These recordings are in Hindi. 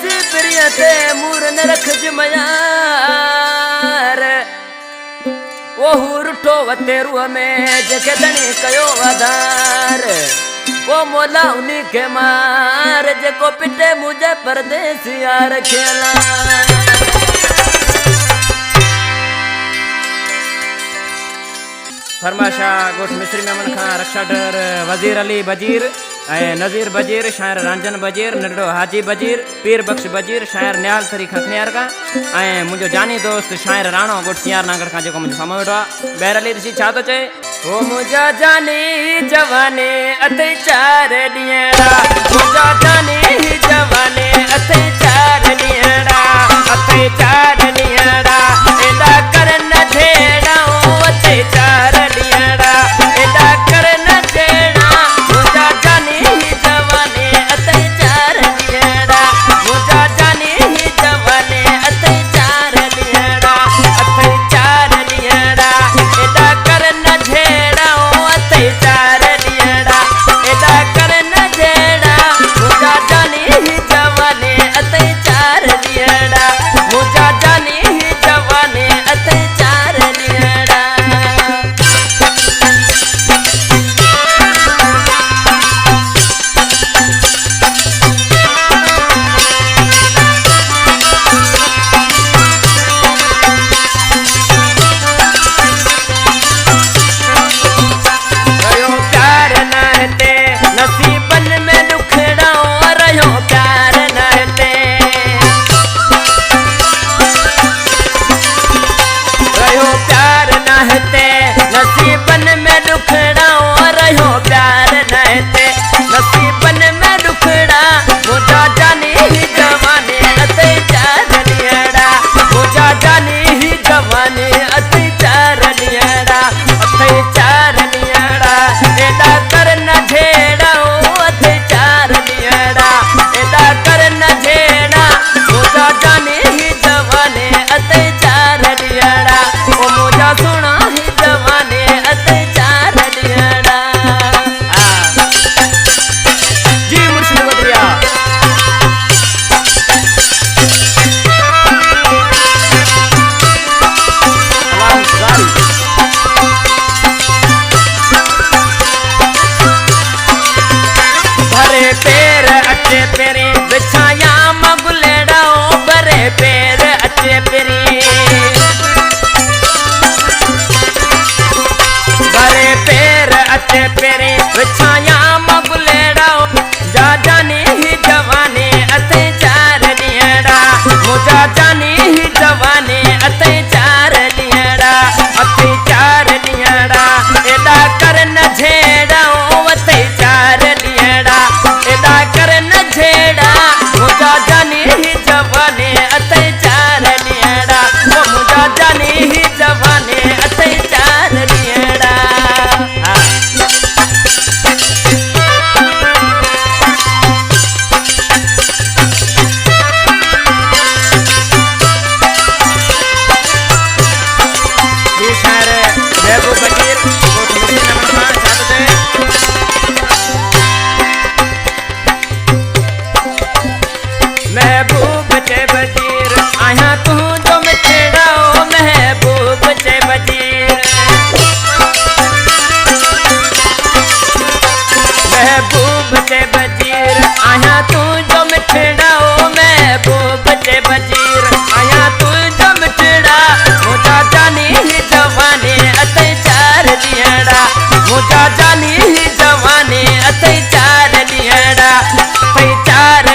सी प्रियते मूर न रख जमयार वो रूठो वते रूह में जेके धणी कयो वधार वो मोला उन्हीं के मार जेको पिटे मुझे परदेसिया रखेला फरमाशा गोठ मिस्री मेमन खां रक्षा डर वजीर अली बजीर नज़ीर बजीर शायर रंजन बजीर निडो हाजी बजीर पीर बख्श बजीर शायर न्याल तरी खखनियार का मुझो जानी दोस्त शायर राणो गोठ सियार नागर का जो मुझे समय वेठो बैर अली ऋषि छा तो चे ओ मुझा जानी जवानी अते चार ॾींहड़ा मुझा जानी जवानी अते चार ॾींहड़ा अते चार ॾींहड़ा एदा कर न झेड़ा अते चार ॾींहड़ा एदा कर न झेड़ा मुझा जानी जवानी अते चार ॾींहड़ा मुझा जानी जवानी अते चार ॾींहड़ा अते चार ॾींहड़ा एदा कर न झेड़ा अते चार ॾींहड़ा एदा कर न झेड़ा मुझा जानी जवानी अते चार ॾींहड़ा मुझा जानी जवानी अते चार ॾींहड़ा मुझा जानी जवानी अते चार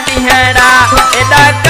ॾींहड़ा एदा